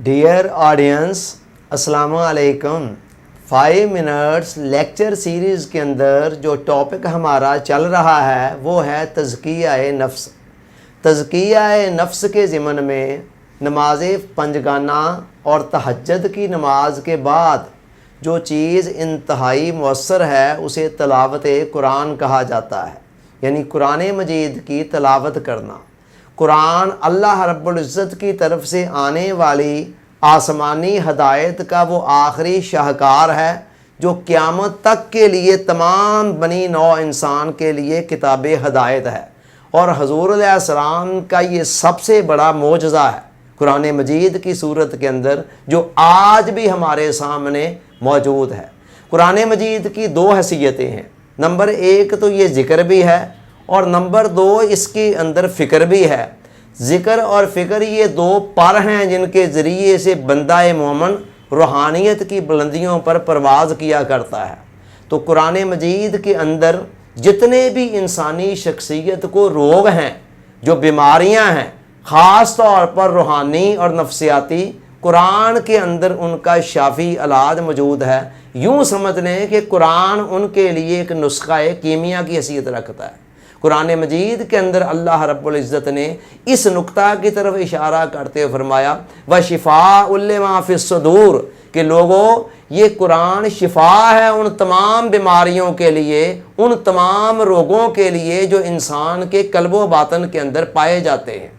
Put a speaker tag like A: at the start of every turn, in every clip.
A: Dear audience, السلام علیکم۔ 5 minutes lecture series کے اندر جو ٹاپک ہمارا چل رہا ہے وہ ہے تزکیہ نفس۔ تزکیہ نفس کے ضمن میں نماز پنجگانہ اور تہجد کی نماز کے بعد جو چیز انتہائی مؤثر ہے اسے تلاوت قرآن کہا جاتا ہے، یعنی قرآن مجید کی تلاوت کرنا۔ قرآن اللہ رب العزت کی طرف سے آنے والی آسمانی ہدایت کا وہ آخری شاہکار ہے جو قیامت تک کے لیے تمام بنی نوع انسان کے لیے کتاب ہدایت ہے، اور حضور علیہ السلام کا یہ سب سے بڑا معجزہ ہے قرآن مجید کی صورت کے اندر، جو آج بھی ہمارے سامنے موجود ہے۔ قرآن مجید کی 2 حیثیتیں ہیں۔ نمبر 1 تو یہ ذکر بھی ہے، اور نمبر 2 اس کے اندر فکر بھی ہے۔ ذکر اور فکر یہ 2 پر ہیں جن کے ذریعے سے بندہ مومن روحانیت کی بلندیوں پر پرواز کیا کرتا ہے۔ تو قرآن مجید کے اندر جتنے بھی انسانی شخصیت کو روگ ہیں، جو بیماریاں ہیں، خاص طور پر روحانی اور نفسیاتی، قرآن کے اندر ان کا شافی علاج موجود ہے۔ یوں سمجھ لیں کہ قرآن ان کے لیے ایک نسخہ کیمیا کی حیثیت رکھتا ہے۔ قرآن مجید کے اندر اللہ رب العزت نے اس نقطہ کی طرف اشارہ کرتے ہوئے فرمایا وَشِفَاءٌ لِمَا فِی الصُّدُورِ، کہ لوگوں یہ قرآن شفا ہے ان تمام بیماریوں کے لیے، ان تمام روگوں کے لیے جو انسان کے قلب و باطن کے اندر پائے جاتے ہیں۔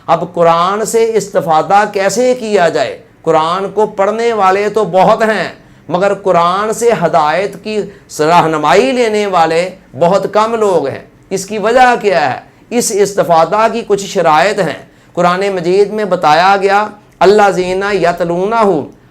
A: اب قرآن سے استفادہ کیسے کیا جائے؟ قرآن کو پڑھنے والے تو بہت ہیں، مگر قرآن سے ہدایت کی رہنمائی لینے والے بہت کم لوگ ہیں۔ اس کی وجہ کیا ہے؟ اس استفادہ کی کچھ شرائط ہیں۔ قرآن مجید میں بتایا گیا الذین یتلونہ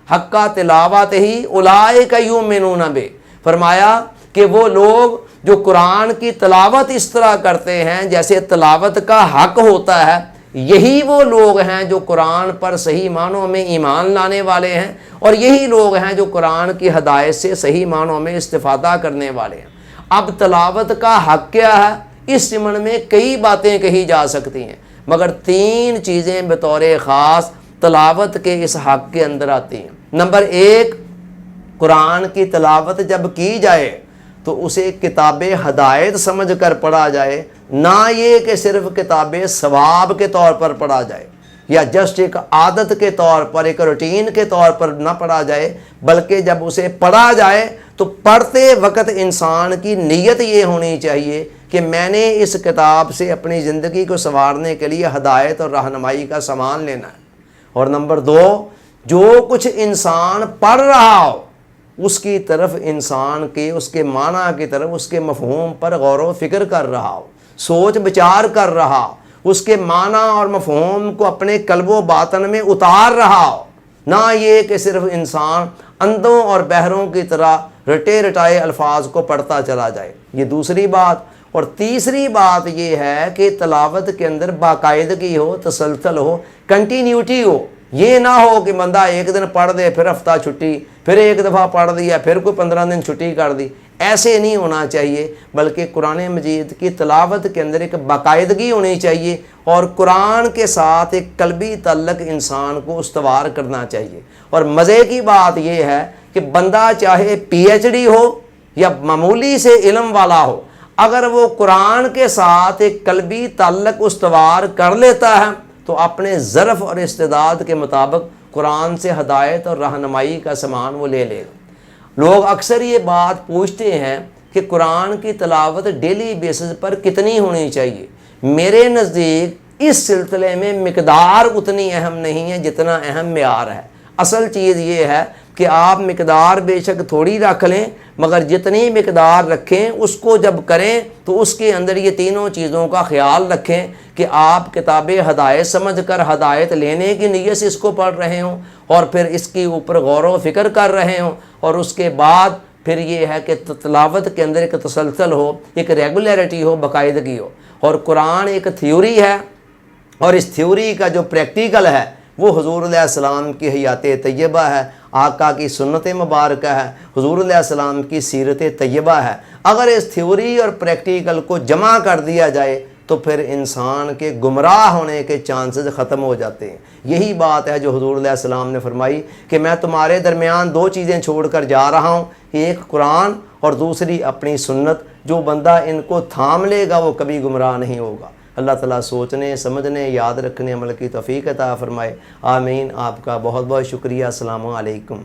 A: حق تلاوتہ اولئک یؤمنون بہ، فرمایا کہ وہ لوگ جو قرآن کی تلاوت اس طرح کرتے ہیں جیسے تلاوت کا حق ہوتا ہے، یہی وہ لوگ ہیں جو قرآن پر صحیح معنوں میں ایمان لانے والے ہیں، اور یہی لوگ ہیں جو قرآن کی ہدایت سے صحیح معنوں میں استفادہ کرنے والے ہیں۔ اب تلاوت کا حق کیا ہے؟ اس ضمن میں کئی باتیں کہی جا سکتی ہیں، مگر 3 چیزیں بطور خاص تلاوت کے اس حق کے اندر آتی ہیں۔ نمبر 1، قرآن کی تلاوت جب کی جائے تو اسے کتاب ہدایت سمجھ کر پڑھا جائے، نہ یہ کہ صرف کتاب ثواب کے طور پر پڑھا جائے یا جسٹ ایک عادت کے طور پر، ایک روٹین کے طور پر نہ پڑھا جائے، بلکہ جب اسے پڑھا جائے تو پڑھتے وقت انسان کی نیت یہ ہونی چاہیے کہ میں نے اس کتاب سے اپنی زندگی کو سنوارنے کے لیے ہدایت اور رہنمائی کا سامان لینا ہے۔ اور نمبر 2، جو کچھ انسان پڑھ رہا ہو اس کی طرف انسان کے اس کے معنی کی طرف، اس کے مفہوم پر غور و فکر کر رہا ہو، سوچ بچار کر رہا ہو، اس کے معنی اور مفہوم کو اپنے قلب و باطن میں اتار رہا ہو، نہ یہ کہ صرف انسان اندھوں اور بہروں کی طرح رٹے رٹائے الفاظ کو پڑھتا چلا جائے۔ یہ دوسری بات۔ اور تیسری بات یہ ہے کہ تلاوت کے اندر باقاعدگی ہو، تسلسل ہو، کنٹینیوٹی ہو۔ یہ نہ ہو کہ بندہ ایک دن پڑھ دے پھر ہفتہ چھٹی، پھر ایک دفعہ پڑھ دیا پھر کوئی 15 دن چھٹی کر دی، ایسے نہیں ہونا چاہیے، بلکہ قرآن مجید کی تلاوت کے اندر ایک باقاعدگی ہونی چاہیے، اور قرآن کے ساتھ ایک قلبی تعلق انسان کو استوار کرنا چاہیے۔ اور مزے کی بات یہ ہے کہ بندہ چاہے PhD ہو یا معمولی سے علم والا ہو، اگر وہ قرآن کے ساتھ ایک قلبی تعلق استوار کر لیتا ہے تو اپنے ظرف اور استعداد کے مطابق قرآن سے ہدایت اور رہنمائی کا سامان وہ لے لے گا۔ لوگ اکثر یہ بات پوچھتے ہیں کہ قرآن کی تلاوت ڈیلی بیسس پر کتنی ہونی چاہیے؟ میرے نزدیک اس سلسلے میں مقدار اتنی اہم نہیں ہے جتنا اہم معیار ہے۔ اصل چیز یہ ہے کہ آپ مقدار بے شک تھوڑی رکھ لیں، مگر جتنی مقدار رکھیں اس کو جب کریں تو اس کے اندر یہ تینوں چیزوں کا خیال رکھیں کہ آپ کتاب ہدایت سمجھ کر ہدایت لینے کی نیت سے اس کو پڑھ رہے ہوں، اور پھر اس کے اوپر غور و فکر کر رہے ہوں، اور اس کے بعد پھر یہ ہے کہ تلاوت کے اندر ایک تسلسل ہو، ایک ریگولیرٹی ہو، باقاعدگی ہو۔ اور قرآن ایک تھیوری ہے، اور اس تھیوری کا جو پریکٹیکل ہے وہ حضور علیہ السلام کی حیات طیبہ ہے، آقا کی سنت مبارکہ ہے، حضور علیہ السلام کی سیرت طیبہ ہے۔ اگر اس تھیوری اور پریکٹیکل کو جمع کر دیا جائے تو پھر انسان کے گمراہ ہونے کے چانسز ختم ہو جاتے ہیں۔ یہی بات ہے جو حضور علیہ السلام نے فرمائی کہ میں تمہارے درمیان 2 چیزیں چھوڑ کر جا رہا ہوں، ایک قرآن اور دوسری اپنی سنت، جو بندہ ان کو تھام لے گا وہ کبھی گمراہ نہیں ہوگا۔ اللہ تعالیٰ سوچنے، سمجھنے، یاد رکھنے، عمل کی توفیق عطا فرمائے، آمین۔ آپ کا بہت بہت شکریہ۔ السلام علیکم۔